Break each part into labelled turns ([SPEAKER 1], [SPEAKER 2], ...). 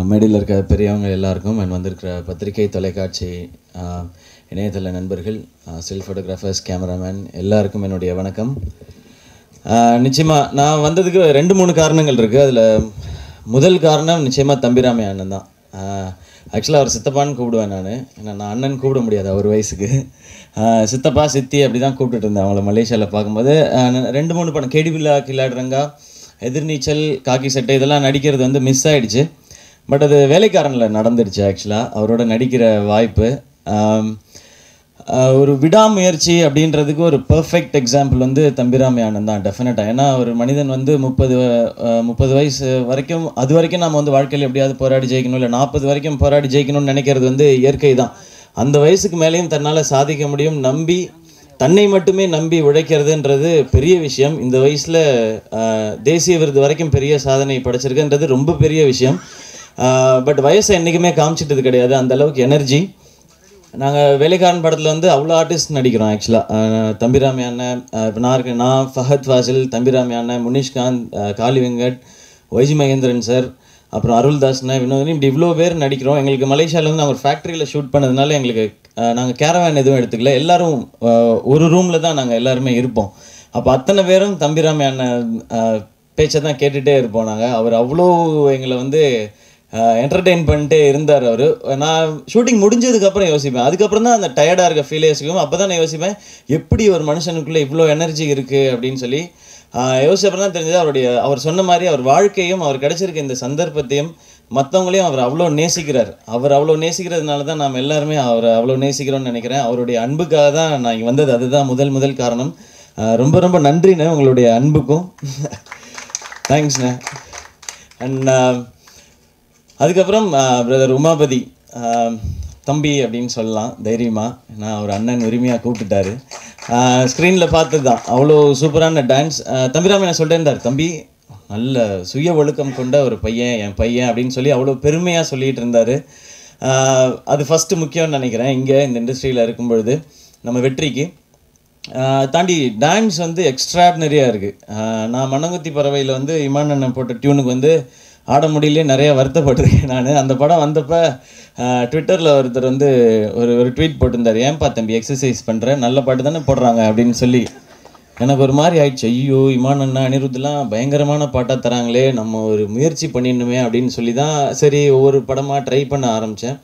[SPEAKER 1] மேடையில் இருக்க பெரியவங்க எல்லாருக்கும் அண்ட் வந்திருக்கிற பத்திரிகை தொலைக்காட்சி இணையதள நண்பர்கள், ஸ்டில் ஃபோட்டோகிராஃபர்ஸ், கேமராமேன் எல்லாருக்கும் என்னுடைய வணக்கம். நிச்சயமாக நான் வந்ததுக்கு 2-3 காரணங்கள் இருக்குது. அதில் முதல் காரணம் நிச்சயமாக தம்பிராமே அண்ணன் தான். ஆக்சுவலாக அவர் சித்தப்பான்னு கூப்பிடுவேன் நான். ஏன்னா நான் அண்ணன் கூப்பிட முடியாது அவர் வயசுக்கு. சித்தப்பா சித்தி அப்படி தான் கூப்பிட்டுட்டு இருந்தேன் அவங்கள மலேசியாவில் பார்க்கும்போது. 2-3 படம், கேடிவில்லா, கில்லாடுறங்கா, எதிர்நீச்சல், காக்கி சட்டை இதெல்லாம் நடிக்கிறது வந்து மிஸ் ஆகிடுச்சு. பட் அது வேலைக்காரனில் நடந்துடுச்சு. ஆக்சுவலாக அவரோட நடிக்கிற வாய்ப்பு ஒரு விடாமுயற்சி அப்படின்றதுக்கு ஒரு பர்ஃபெக்ட் எக்ஸாம்பிள் வந்து தம்பிராமே அண்ணன் தான் டெஃபினட்டாக. ஏன்னா ஒரு மனிதன் வந்து 30 வயசு வரைக்கும், அது வரைக்கும் நம்ம வந்து வாழ்க்கையில் எப்படியாவது போராடி ஜெயிக்கணும், இல்லை 40 வரைக்கும் போராடி ஜெயிக்கணும்னு நினைக்கிறது வந்து இயற்கை தான். அந்த வயசுக்கு மேலேயும் தன்னால் சாதிக்க முடியும், நம்பி தன்னை மட்டுமே நம்பி உழைக்கிறதுன்றது பெரிய விஷயம். இந்த வயசில் தேசிய விருது வரைக்கும் பெரிய சாதனை படைச்சிருக்குன்றது ரொம்ப பெரிய விஷயம். பட் வயசை என்றைக்குமே காமிச்சிட்டது கிடையாது, அந்தளவுக்கு எனர்ஜி. நாங்கள் வேலைக்காரன் படத்தில் வந்து அவ்வளோ ஆர்டிஸ்ட் நடிக்கிறோம். ஆக்சுவலாக தம்பிராமே அண்ணன், இப்போ நான் ஃபஹத் ஃபாசில், தம்பிராமே அண்ணன், முனிஷ்காந்த், காளி வெங்கட், வைஜி மகேந்திரன் சார், அப்புறம் அருள்தாஸ்ண்ணே, வினோதினி, இப்படி இவ்வளோ பேர் நடிக்கிறோம். எங்களுக்கு மலேசியாவில் வந்து நாங்கள் ஒரு ஃபேக்ட்ரியில் ஷூட் பண்ணதுனால எங்களுக்கு நாங்கள் கேரவேன் எதுவும் எடுத்துக்கல, எல்லோரும் ஒரு ரூமில் தான் நாங்கள் எல்லாருமே இருப்போம். அப்போ அத்தனை பேரும் தம்பிராமே அண்ணன் பேச்சை தான் கேட்டுகிட்டே இருப்போம் நாங்கள். அவர் அவ்வளோ எங்களை வந்து என்டர்டெயின் பண்ணிட்டே இருந்தார் அவர். நான் ஷூட்டிங் முடிஞ்சதுக்கப்புறம் யோசிப்பேன், அதுக்கப்புறம் தான் அந்த டயர்டாக இருக்க ஃபீல் யோசிக்கும். அப்போ தான் நான் யோசிப்பேன், எப்படி ஒரு மனுஷனுக்குள்ளே இவ்வளோ எனர்ஜி இருக்குது அப்படின்னு சொல்லி யோசிச்சப்பறம் தான் தெரிஞ்சது. அவர் சொன்ன மாதிரி அவர் வாழ்க்கையும் அவர் கிடைச்சிருக்க இந்த சந்தர்ப்பத்தையும் மற்றவங்களையும் அவர் அவ்வளோ நேசிக்கிறார். அவர் அவ்வளோ நேசிக்கிறதுனால தான் நாம் எல்லாருமே அவரை அவ்வளோ நேசிக்கிறோன்னு நினைக்கிறேன். அவருடைய அன்புக்காக தான் நான் இங்கே வந்தது, அதுதான் முதல் காரணம். ரொம்ப ரொம்ப நன்றிண்ணே உங்களுடைய அன்புக்கும். தேங்க்ஸ்ண்ணே. அண்ட் அதுக்கப்புறம் பிரதர் உமாபதி, தம்பி அப்படின்னு சொல்லலாம் தைரியமாக. நான் ஒரு அண்ணன் உரிமையாக கூப்பிட்டுட்டாரு. ஸ்க்ரீனில் பார்த்தது தான், அவ்வளோ சூப்பரான டான்ஸ். தம்பிராமே என்ன சொல்லிட்டே இருந்தார், தம்பி நல்ல சுய ஒழுக்கம் கொண்ட ஒரு பையன், என் பையன் அப்படின்னு சொல்லி அவ்வளோ பெருமையாக சொல்லிகிட்டு இருந்தார். அது ஃபஸ்ட்டு முக்கியம்னு நினைக்கிறேன் இங்கே இந்த இண்டஸ்ட்ரியில் இருக்கும் பொழுது நம்ம வெற்றிக்கு. தாண்டி டான்ஸ் வந்து எக்ஸ்ட்ராடினரியாக இருக்குது. நான் மண்ணங்குத்தி பறவையில் வந்து இமான் அண்ணன் போட்ட டியூனுக்கு வந்து ஆட முடியலே நிறையா வருத்தப்பட்டிருக்கேன் நான். அந்த படம் வந்தப்போ ட்விட்டரில் ஒருத்தர் வந்து ஒரு ட்வீட் போட்டிருந்தார், ஏன்பா தம்பி எக்ஸசைஸ் பண்ணுறேன், நல்ல பாட்டு தானே போடுறாங்க அப்படின்னு சொல்லி. எனக்கு ஒரு மாதிரி ஆயிடுச்சு, ஐயோ இமான் அண்ணா அனிருத்லாம் பயங்கரமான பாட்டாக தராங்களே, நம்ம ஒரு முயற்சி பண்ணிடணுமே அப்படின்னு சொல்லி தான் சரி ஒவ்வொரு படமாக ட்ரை பண்ண ஆரம்பித்தேன்.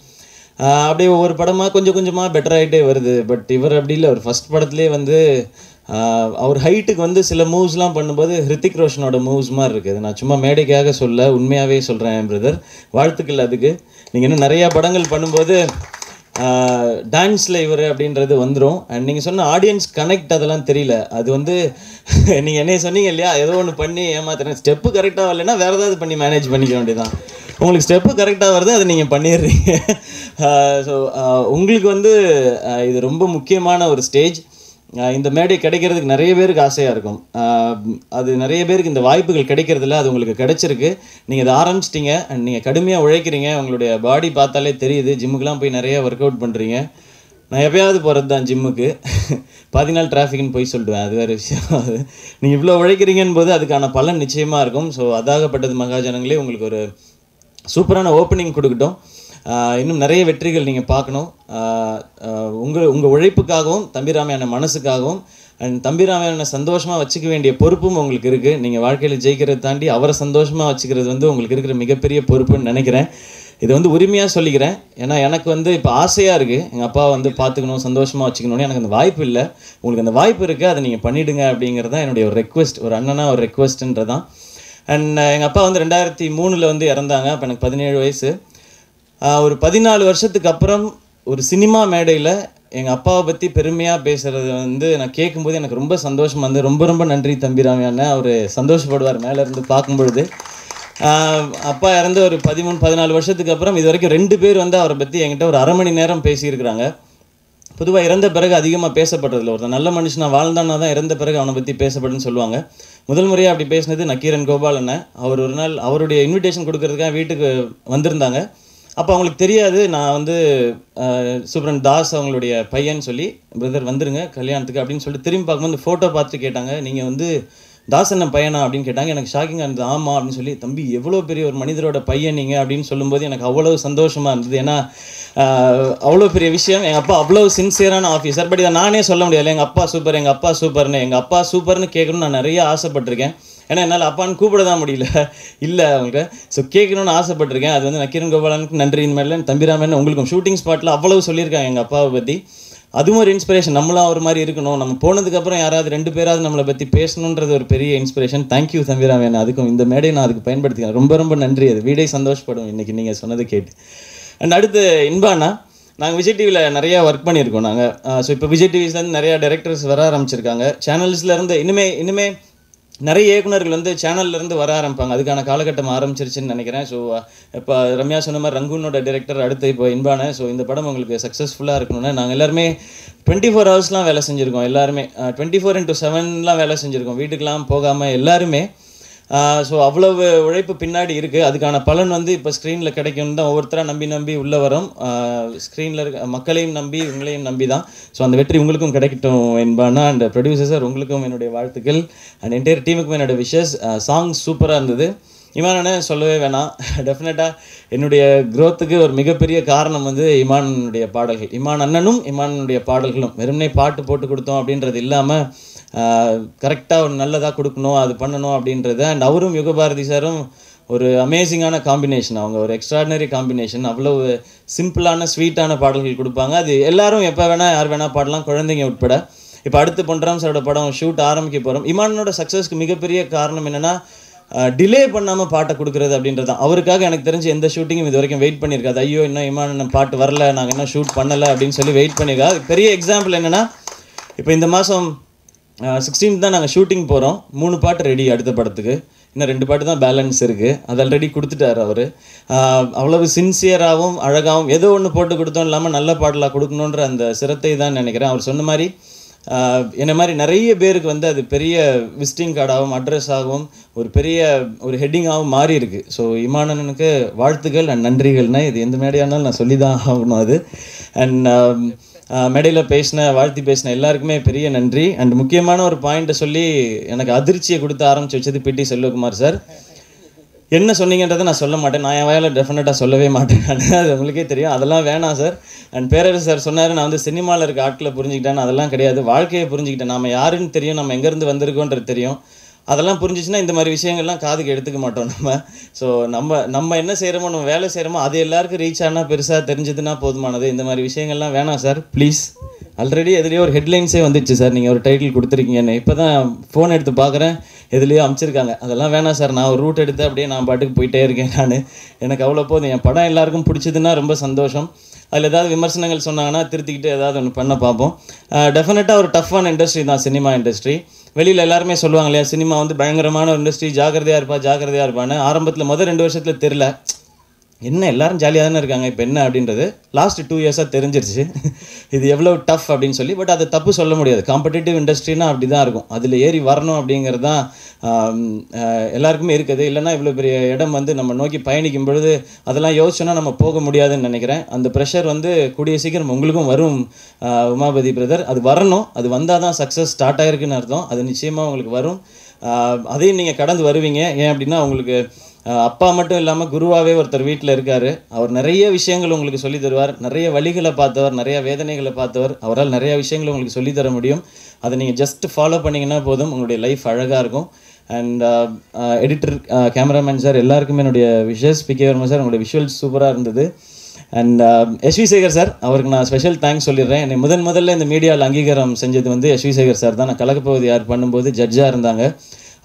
[SPEAKER 1] அப்படியே ஒவ்வொரு படமாக கொஞ்சம் கொஞ்சமாக பெட்டர் ஆகிட்டே வருது. பட் இவர் அப்படி இல்லை, ஒரு ஃபஸ்ட் படத்துலேயே வந்து அவர் ஹைட்டுக்கு வந்து சில மூவ்ஸ்லாம் பண்ணும்போது ஹிருத்திக் ரோஷனோட மூவ்ஸ் மாதிரி இருக்குது. நான் சும்மா மேடைக்காக சொல்ல, உண்மையாகவே சொல்கிறேன் பிரதர், வாழ்த்துக்கள் அதுக்கு. நீங்கள் இன்னும் நிறையா படங்கள் பண்ணும்போது டான்ஸில் இவர் அப்படின்றது வந்துடும். அண்ட் நீங்கள் சொன்ன ஆடியன்ஸ் கனெக்ட் அதெல்லாம் தெரியல. அது வந்து நீங்கள் என்ன சொன்னீங்க இல்லையா, ஏதோ ஒன்று பண்ணி ஏமாத்துறேன், ஸ்டெப்பு கரெக்டாக வரலைன்னா வேறு ஏதாவது பண்ணி மேனேஜ் பண்ணிக்க வேண்டியதான். உங்களுக்கு ஸ்டெப்பு கரெக்டாக வருது, அதை நீங்கள் பண்ணிடுறீங்க. ஸோ உங்களுக்கு வந்து இது ரொம்ப முக்கியமான ஒரு ஸ்டேஜ். இந்த மேடை கிடைக்கிறதுக்கு நிறைய பேருக்கு ஆசையாக இருக்கும். அது நிறைய பேருக்கு இந்த வாய்ப்புகள் கிடைக்கிறதில்ல, அது உங்களுக்கு கிடைச்சிருக்கு. நீங்கள் அதை ஆரம்பிச்சிட்டிங்க அண்ட் நீங்கள் கடுமையாக உழைக்கிறீங்க. உங்களுடைய பாடி பார்த்தாலே தெரியுது. ஜிம்முக்கெலாம் போய் நிறைய ஒர்க் அவுட் பண்ணுறீங்க. நான் எப்போயாவது போகிறது தான் ஜிம்முக்கு, 10 நாள் டிராஃபிக்னு போய் சொல்லிடுவேன், அது வேறு விஷயம். அது நீங்கள் இவ்வளோ உழைக்கிறீங்கன்னு போது அதுக்கான பலன் நிச்சயமாக இருக்கும். ஸோ அதாகப்பட்டது மகாஜனங்களே உங்களுக்கு ஒரு சூப்பரான ஓப்பனிங் கொடுக்கட்டும். இன்னும் நிறைய வெற்றிகள் நீங்கள் பார்க்கணும். உங்கள் உழைப்புக்காகவும் தம்பிராமே அண்ணன் மனசுக்காகவும் அண்ட் தம்பிராமே அண்ணன் சந்தோஷமாக வச்சுக்க வேண்டிய பொறுப்பும் உங்களுக்கு இருக்குது. நீங்கள் வாழ்க்கையில் ஜெயிக்கிறத தாண்டி அவரை சந்தோஷமாக வச்சுக்கிறது வந்து உங்களுக்கு இருக்கிற மிகப்பெரிய பொறுப்புன்னு நினைக்கிறேன். இதை வந்து உரிமையாக சொல்லிக்கிறேன். ஏன்னா எனக்கு வந்து இப்போ ஆசையாக இருக்குது, எங்கள் அப்பாவை வந்து பார்த்துக்கணும், சந்தோஷமாக வச்சுக்கணும்னு. எனக்கு அந்த வாய்ப்பு இல்லை, உங்களுக்கு அந்த வாய்ப்பு இருக்குது, அதை நீங்கள் பண்ணிவிடுங்க அப்படிங்கிறது தான் என்னுடைய ஒரு ரெக்வெஸ்ட், ஒரு அண்ணனாக ஒரு ரெக்வெஸ்ட்டுன்றதான். அண்ட் எங்கள் அப்பா வந்து 2003 வந்து இறந்தாங்க. அப்போ எனக்கு 17 வயசு. ஒரு 14 வருஷத்துக்கு அப்புறம் ஒரு சினிமா மேடையில் எங்கள் அப்பாவை பற்றி பெருமையாக பேசுகிறது வந்து நான் கேட்கும்போது எனக்கு ரொம்ப சந்தோஷமாக இருந்தது. ரொம்ப ரொம்ப நன்றி தம்பிராமே அண்ணன். அவர் சந்தோஷப்படுவார் மேலேருந்து பார்க்கும்பொழுது. அப்பா இறந்து ஒரு 13-14 வருஷத்துக்கு அப்புறம் இது வரைக்கும் 2 பேர் வந்து அவரை பற்றி என்கிட்ட ஒரு அரை மணி நேரம் பேசியிருக்கிறாங்க. பொதுவாக இறந்த பிறகு அதிகமாக பேசப்படுறதில்ல. ஒருத்தர் நல்ல மனுஷனாக வாழ்ந்தானா தான் இறந்த பிறகு அவனை பற்றி பேசப்படுன்னு சொல்லுவாங்க. முதல் முறையாக அப்படி பேசினது நக்கீரன் கோபால் அண்ணன். அவர் ஒரு நாள் அவருடைய இன்விடேஷன் கொடுக்கறதுக்காக வீட்டுக்கு வந்திருந்தாங்க. அப்போ அவங்களுக்கு தெரியாது நான் வந்து சூப்பரன் தாஸ் அவங்களுடைய பையன் சொல்லி, பிரதர் வந்துருங்க கல்யாணத்துக்கு அப்படின்னு சொல்லிட்டு திரும்பி பார்க்கும்போது ஃபோட்டோ பார்த்துட்டு கேட்டாங்க, நீங்கள் வந்து தாசன் பையனா அப்படின்னு கேட்டாங்க. எனக்கு ஷாக்கிங்காக இருந்தது. ஆமாம் அப்படின்னு சொல்லி, தம்பி எவ்வளோ பெரிய ஒரு மனிதரோட பையன் நீங்கள் அப்படின்னு சொல்லும்போது எனக்கு அவ்வளோ சந்தோஷமாக இருந்தது. ஏன்னா அவ்வளோ பெரிய விஷயம். எங்கள் அப்பா அவ்வளோ சின்சியரான ஆஃபீஸர். பட் இதை நானே சொல்ல முடியாது, எங்கள் அப்பா சூப்பர், எங்கள் அப்பா சூப்பர்னு. எங்கள் அப்பா சூப்பர்னு கேட்கணும்னு நான் நிறைய ஆசைப்பட்டிருக்கேன். ஏன்னா என்னால் அப்பான்னு கூப்பிட தான் முடியல, இல்லை அவங்களுக்கு. ஸோ கேட்கணும்னு ஆசைப்பட்டிருக்கேன். அது வந்து நக்கீரன் கோபாலனுக்கு நன்றி, இனிமேல் தம்பிராமன் உங்களுக்கும் ஷூட்டிங் ஸ்பாட்டில் அவ்வளவு சொல்லியிருக்காங்க எங்கள் அப்பாவை பற்றி. அதுவும் ஒரு இன்ஸ்பிரேஷன். நம்மளும் ஒரு மாதிரி இருக்கணும், நம்ம போனதுக்கப்புறம் யாராவது 2 பேராவது நம்மளை பற்றி பேசணுன்றது ஒரு பெரிய இன்ஸ்பிரேஷன். தேங்க்யூ தம்பிராமன். அதுக்கும் இந்த மேடையை நான் அதுக்கு பயன்படுத்திக்கிறேன். ரொம்ப ரொம்ப நன்றி. அது வீடே சந்தோஷப்படும் இன்றைக்கி நீங்கள் சொன்னது கேட்டு. அண்ட் அடுத்து இன்பானா, நாங்கள் விஜய் டிவியில் நிறையா ஒர்க் பண்ணியிருக்கோம் நாங்கள். ஸோ இப்போ விஜய் டிவிஸ்லேருந்து நிறையா டைரக்டர்ஸ் வர ஆரம்பிச்சிருக்காங்க. சேனல்ஸ்லேருந்து இனிமே நிறைய இயக்குநர்கள் வந்து சேனல்லேருந்து வர ஆரம்பிப்பாங்க. அதுக்கான காலகட்டம் ஆரம்பிச்சிருச்சுன்னு நினைக்கிறேன். ஸோ இப்போ ரம்யா சொன்ன மாதிரி ரங்கூனோட டைரக்டர், அடுத்து இப்போ இன்பான. ஸோ இந்த படம் உங்களுக்கு சக்ஸஸ்ஃபுல்லாக இருக்கணும்னா நாங்கள் எல்லாருமே 24 ஹவர்ஸ்லாம் வேலை செஞ்சுருக்கோம். எல்லாருமே 24x7 வேலை செஞ்சுருக்கோம், வீட்டுக்கெலாம் போகாமல் எல்லாருமே. ஸோ அவ்வளவு உழைப்பு பின்னாடி இருக்குது. அதுக்கான பலன் வந்து இப்போ ஸ்க்ரீனில் கிடைக்கும்னு தான் ஒவ்வொருத்தராக நம்பி உள்ளே வரோம். ஸ்க்ரீனில் இருக்க மக்களையும் நம்பி உங்களையும் நம்பி தான். ஸோ அந்த வெற்றி உங்களுக்கும் கிடைக்கட்டும் என்பானா. அண்ட் ப்ரொடியூசர் சார் உங்களுக்கும் என்னுடைய வாழ்த்துக்கள். அண்ட் என்டையர் டீமுக்கும் என்னோடய விஷஸ். சாங் சூப்பராக இருந்தது. இமான் சொல்லவே வேணாம். டெஃபினட்டாக என்னுடைய க்ரோத்துக்கு ஒரு மிகப்பெரிய காரணம் வந்து இமானுடைய பாடல்கள். இமான் அண்ணனும் இமானுடைய பாடல்களும். வெறுமனே பாட்டு போட்டு கொடுத்தோம் அப்படின்றது இல்லாமல் கரெக்டாக ஒரு நல்லதாக கொடுக்கணும், அது பண்ணணும் அப்படின்றது. அண்ட் அவரும் யுகபாரதி சாரும் ஒரு அமேசிங்கான காம்பினேஷன். அவங்க ஒரு எக்ஸ்ட்ராடினரி காம்பினேஷன். அவ்வளோ சிம்பிளான ஸ்வீட்டான பாடல்கள் கொடுப்பாங்க. அது எல்லாரும் எப்போ வேணால் யார் வேணால் பாடலாம், குழந்தைங்க உட்பட. இப்போ அடுத்து பொன்ராம் சாரோட படம் ஷூட் ஆரம்பிக்க போகிறோம். இமானோட சக்ஸஸ்க்கு மிகப்பெரிய காரணம் என்னென்னா டிலே பண்ணாமல் பாட்டை கொடுக்குறது அப்படின்றது தான். அவருக்காக எனக்கு தெரிஞ்சு எந்த ஷூட்டிங்கும் இது வரைக்கும் வெயிட் பண்ணியிருக்காது. ஐயோ இன்னும் இமான் பாட்டு வரல, நாங்கள் என்ன ஷூட் பண்ணலை அப்படின்னு சொல்லி வெயிட் பண்ணியிருக்காது. பெரிய எக்ஸாம்பிள் என்னென்னா, இப்போ இந்த மாதம் 16 தான் நாங்கள் ஷூட்டிங் போகிறோம். 3 பாட்டு ரெடி அடுத்த படத்துக்கு. இன்னும் 2 பாட்டு தான் பேலன்ஸ் இருக்குது. அது ஆல்ரெடி கொடுத்துட்டார் அவர். அவ்வளவு சின்சியராகவும் அழகாகவும் ஏதோ ஒன்று போட்டு கொடுத்தோம் இல்லாமல் நல்ல பாடலாக கொடுக்கணுன்ற அந்த சிரத்தை தான் நினைக்கிறேன். அவர் சொன்ன மாதிரி என்ன மாதிரி நிறைய பேருக்கு வந்து அது பெரிய விசிட்டிங் கார்டாகவும் அட்ரஸாகவும் ஒரு பெரிய ஒரு ஹெட்டிங்காகவும் மாறி இருக்குது. ஸோ இமானனுக்கு வாழ்த்துக்கள் அண்ட் நன்றிகள்னா இது எந்த மேடையானாலும் நான் சொல்லி தான் ஆகணும் அது. அண்ட் மேடையில் வாழ்த்தி பேசின எல்லாருக்குமே பெரிய நன்றி. அண்ட் முக்கியமான ஒரு பாயிண்ட்டை சொல்லி எனக்கு அதிர்ச்சியை கொடுத்து ஆரம்பித்து வச்சது பிடி செல்வகுமார் சார். என்ன சொன்னீங்கன்றதை நான் சொல்ல மாட்டேன், நான் என் வயலில் டெஃபினட்டாக சொல்லவே மாட்டேன். அது உங்களுக்கே தெரியும், அதெல்லாம் வேணாம் சார். அண்ட் பேரரசு சார் சொன்னார், நான் வந்து சினிமாவில் இருக்க ஆட்களை புரிஞ்சுக்கிட்டேன்னு. அதெல்லாம் கிடையாது, வாழ்க்கையை புரிஞ்சுக்கிட்டேன். நம்ம யாருன்னு தெரியும், நம்ம எங்கேருந்து வந்திருக்கோன்றது தெரியும். அதெல்லாம் புரிஞ்சிச்சுன்னா இந்த மாதிரி விஷயங்கள்லாம் காதுக்கு எடுத்துக்க மாட்டோம் நம்ம. ஸோ நம்ம என்ன செய்கிறோமோ, நம்ம வேலை செய்கிறோமோ அது எல்லாருக்கும் ரீச் ஆனால் பெருசாக தெரிஞ்சதுன்னா போதுமானது. இந்த மாதிரி விஷயங்கள்லாம் வேணாம் சார் ப்ளீஸ். ஆல்ரெடி எதுலேயோ ஒரு ஹெட்லைன்ஸே வந்துடுச்சு சார், நீங்கள் ஒரு டைட்டில் கொடுத்துருக்கீங்கன்னு. இப்போ தான் ஃபோன் எடுத்து பார்க்குறேன், எதுலேயோ அமைச்சிருக்காங்க. அதெல்லாம் வேணாம் சார், நான் ஒரு ரூட் எடுத்து அப்படியே நான் பாட்டுக்கு போயிட்டே இருக்கேன். எனக்கு அவ்வளோ போதும். என் படம் எல்லாருக்கும் பிடிச்சதுன்னா ரொம்ப சந்தோஷம். அதில் ஏதாவது விமர்சனங்கள் சொன்னாங்கன்னா திருத்திக்கிட்டு ஏதாவது ஒன்று பண்ண பார்ப்போம். டெஃபினட்டாக ஒரு டஃப்பான இண்டஸ்ட்ரி தான் சினிமா இண்டஸ்ட்ரி. வெளியில் எல்லாருமே சொல்லுவாங்க இல்லையா, சினிமா வந்து பயங்கரமான ஒரு இண்டஸ்ட்ரி, ஜாக்கிரதையாக இருப்பான்னு. ஆரம்பத்தில் முதல் 2 வருஷத்தில் தெரில, என்ன எல்லாரும் ஜாலியாக தானே இருக்காங்க, இப்போ என்ன அப்படின்றது லாஸ்ட் 2 இயர்ஸாக தெரிஞ்சிருச்சு இது எவ்வளோ டஃப் அப்படின்னு சொல்லி. பட் அதை தப்பு சொல்ல முடியாது, காம்படிட்டிவ் இண்டஸ்ட்ரினா அப்படி தான் இருக்கும். அதில் ஏறி வரணும் அப்படிங்கிறது தான் எல்லாருக்குமே இருக்குது. இல்லைனா இவ்வளோ பெரிய இடம் வந்து நம்ம நோக்கி பயணிக்கும் பொழுது அதெல்லாம் யோசிச்சோன்னா நம்ம போக முடியாதுன்னு நினைக்கிறேன். அந்த ப்ரெஷர் வந்து கூடிய சீக்கிரம் உங்களுக்கும் வரும் உமாபதி பிரதர். அது வரணும், அது வந்தால் தான் சக்ஸஸ் ஸ்டார்ட் ஆகிருக்குன்னு அர்த்தம். அது நிச்சயமாக உங்களுக்கு வரும். அதையும் நீங்கள் கடந்து வருவீங்க. ஏன் அப்படின்னா உங்களுக்கு அப்பா மட்டும் இல்லாமல் குருவாகவே ஒருத்தர் வீட்டில் இருக்கார். அவர் நிறைய விஷயங்கள் உங்களுக்கு சொல்லி தருவார். நிறைய வழிகளை பார்த்தவர், நிறைய வேதனைகளை பார்த்தவர். அவரால் நிறைய விஷயங்கள் உங்களுக்கு சொல்லித்தர முடியும். அதை நீங்கள் ஜஸ்ட் ஃபாலோ பண்ணிங்கன்னா போதும், உங்களுடைய லைஃப் அழகாக இருக்கும். அண்ட் எடிட்டர், கேமராமேன் சார் எல்லாருக்குமே என்னுடைய விஷஸ். பிகே வர்மா சார், உங்களுடைய விஷுவல்ஸ் சூப்பராக இருந்தது. அண்ட் எஸ்வி சேகர் சார், அவருக்கு நான் ஸ்பெஷல் தேங்க்ஸ் சொல்லிடுறேன். என்னை முதல்ல இந்த மீடியாவில் அங்கீகாரம் செஞ்சது வந்து எஸ்வி சேகர் சார் தான். நான் கலக்கப்போவது யார் பண்ணும்போது ஜட்ஜாக இருந்தாங்க.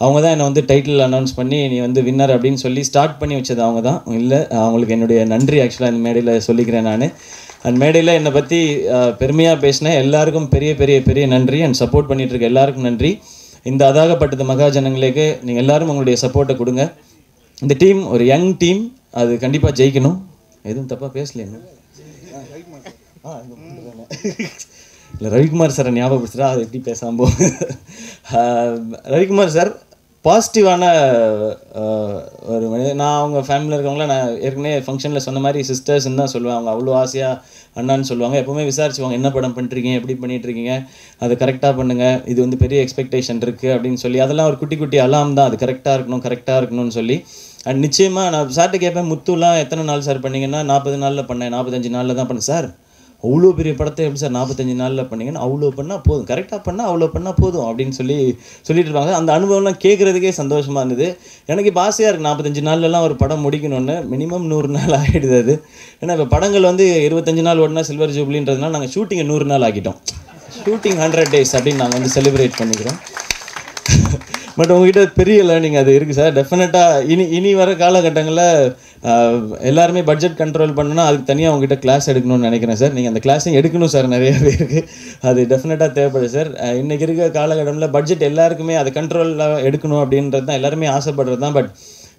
[SPEAKER 1] அவங்க தான் என்னை வந்து டைட்டில் அனௌன்ஸ் பண்ணி நீ வந்து வின்னர் அப்படின்னு சொல்லி ஸ்டார்ட் பண்ணி வச்சது அவங்க தான். இல்லை, அவங்களுக்கு என்னுடைய நன்றி ஆக்சுவலாக இந்த மேடையில் சொல்லிக்கிறேன் நான். அண்ட் மேடையில் என்னை பற்றி பெருமையாக பேசினேன் எல்லாருக்கும் பெரிய பெரிய பெரிய நன்றி. அண்ட் சப்போர்ட் பண்ணிகிட்ருக்க எல்லாருக்கும் நன்றி. இந்த அதாகப்பட்டது மகாஜனங்களுக்கு நீங்கள் எல்லோரும் உங்களுடைய சப்போர்ட்டை கொடுங்க. இந்த டீம் ஒரு யங் டீம், அது கண்டிப்பாக ஜெயிக்கணும். எதுவும் தப்பாக பேசலைங்க. இல்லை, ரவிக்குமார் சாரை ஞாபகப்படுத்துகிறா, அது எப்படி பேசாமல் ரவிக்குமார் சார் பாசிட்டிவான ஒரு மனிதன். நான் அவங்க ஃபேமிலியில் இருக்கவங்களாம் நான் ஏற்கனவே ஃபங்க்ஷனில் சொன்ன மாதிரி சிஸ்டர்ஸ்ன்னு தான் சொல்லுவேன். அவங்க அவ்வளோ ஆசையாக அண்ணான்னு சொல்லுவாங்க. எப்போவுமே விசாரிச்சுவாங்க, என்ன படம் பண்ணிருக்கீங்க, எப்படி பண்ணிகிட்ருக்கீங்க, அது கரெக்டாக பண்ணுங்கள், இது வந்து பெரிய எக்ஸ்பெக்டேஷன் இருக்குது அப்படின்னு சொல்லி, அதெல்லாம் ஒரு குட்டி குட்டி அலாம் தான், அது கரெக்டாக இருக்கணும்னு சொல்லி. அண்ட் நிச்சயமாக நான் சார்கிட்ட கேட்பேன், முத்துலாம் எத்தனை நாள் சார் பண்ணீங்கன்னா, 40 நாளில் பண்ணேன், 45 நாளில் தான் பண்ணேன். சார் அவ்வளோ பெரிய படத்தை எப்படி சார் 45 நாளில் பண்ணிங்கன்னா, அவ்வளோ பண்ணால் போதும், கரெக்டாக பண்ணால் அவ்வளோ பண்ணால் போதும் அப்படின்னு சொல்லிட்டு இருப்பாங்க. அந்த அனுபவம்லாம் கேட்குறதுக்கே சந்தோஷமாக இருந்தது. எனக்கு இப்போ ஆசையாக இருக்குது 45 நாள்லலாம் ஒரு படம் முடிக்கணும்னு. மினிமம் 100 நாள் ஆகிடுது அது. ஏன்னா இப்போ படங்கள் வந்து 25 நாள் ஓடினா சில்வர் ஜூப்ளின்றதுனால நாங்கள் ஷூட்டிங்கை 100 நாள் ஆக்கிட்டோம். ஷூட்டிங் 100 days அப்படின்னு நாங்கள் வந்து செலிப்ரேட் பண்ணிக்கிறோம். பட் உங்ககிட்ட பெரிய லேர்னிங் அது இருக்குது சார். டெஃபினட்டாக இனி வர காலகட்டங்களில் எல்லாருமே பட்ஜெட் கண்ட்ரோல் பண்ணணும்னா அதுக்கு தனியாக உங்ககிட்ட கிளாஸ் எடுக்கணும்னு நினைக்கிறேன் சார். நீங்கள் அந்த கிளாஸையும் எடுக்கணும் சார், நிறைய பேருக்கு அது டெஃபினட்டாக தேவைப்படுது சார். இன்றைக்கி இருக்க காலகட்டத்தில் பட்ஜெட் எல்லாருக்குமே அது கண்ட்ரோலில் எடுக்கணும் அப்படின்றது தான் எல்லாருமே ஆசைப்படுறது தான். பட்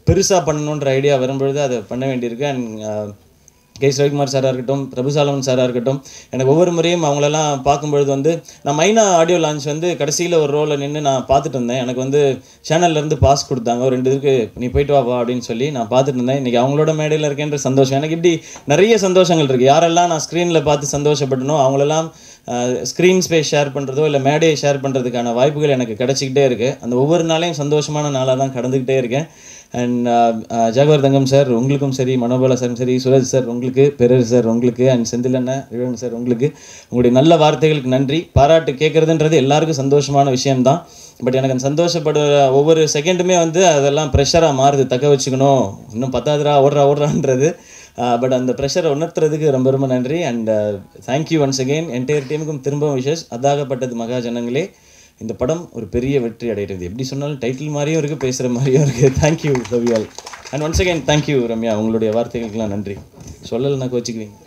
[SPEAKER 1] பெருசாக பண்ணணுன்ற ஐடியா வரும்பொழுது அதை பண்ண வேண்டியிருக்கு. And K. ரவிக்குமார் சாராக இருக்கட்டும், பிரபுசாலமன் சாராக இருக்கட்டும், எனக்கு ஒவ்வொரு முறையும் அவங்களெல்லாம் பார்க்கும்பொழுது வந்து நான் மைனா ஆடியோ லான்ச் வந்து கடைசியில் ஒரு ரோலில் நின்று நான் பார்த்துட்டு இருந்தேன். எனக்கு வந்து சேனல்லேருந்து பாஸ் கொடுத்தாங்க, ஒரு 2 இதுக்கு நீ போயிட்டு வா அப்படின்னு சொல்லி நான் பார்த்துட்டு இருந்தேன். இன்றைக்கி அவங்களோட மேடையில் இருக்கேன்ற சந்தோஷம் எனக்கு இப்படி நிறைய சந்தோஷங்கள் இருக்குது. யாரெல்லாம் நான் ஸ்க்ரீனில் பார்த்து சந்தோஷப்பட்டனோ அவங்களெல்லாம் ஸ்க்ரீன் ஸ்பேஸ் ஷேர் பண்ணுறதோ இல்லை மேடையை ஷேர் பண்ணுறதுக்கான வாய்ப்புகள் எனக்கு கிடச்சிக்கிட்டே இருக்குது. அந்த ஒவ்வொரு நாளையும் சந்தோஷமான நாளாக தான் கடந்துக்கிட்டே இருக்கேன். அண்ட் ஜாகவர் தங்கம் சார் உங்களுக்கும் சரி, மனோபாலா சாரும் சரி, சுரஜ் சார் உங்களுக்கு, பெரர் சார் உங்களுக்கு, அண்ட் செந்திலண்ணா ரிவன் சார் உங்களுக்கு, உங்களுடைய நல்ல வார்த்தைகளுக்கு நன்றி. பாராட்டு கேட்குறதுன்றது எல்லாருக்கும் சந்தோஷமான விஷயம்தான். பட் எனக்கு அந்த சந்தோஷப்படுற ஒவ்வொரு செகண்டுமே வந்து அதெல்லாம் ப்ரெஷராக மாறுது. தக்க வச்சுக்கணும், இன்னும் 10ஆவதுரா ஓடுறான்றது. பட் அந்த ப்ரெஷரை உணர்த்துறதுக்கு ரொம்ப ரொம்ப நன்றி. And thank you once again. Entire டீமுக்கும் திரும்பவும் விஷஸ். அதாகப்பட்டது மகாஜனங்களே, இந்த படம் ஒரு பெரிய வெற்றி அடைகிறது. எப்படி சொன்னாலும் டைட்டில் மாதிரியும் இருக்குது, பேசுகிற மாதிரியும் இருக்குது. Thank you love you all. And once again thank you Ramya, உங்களுடைய வார்த்தைகளுக்கெல்லாம் நன்றி. சொல்லலைன்னா கோச்சிக்குவீங்க.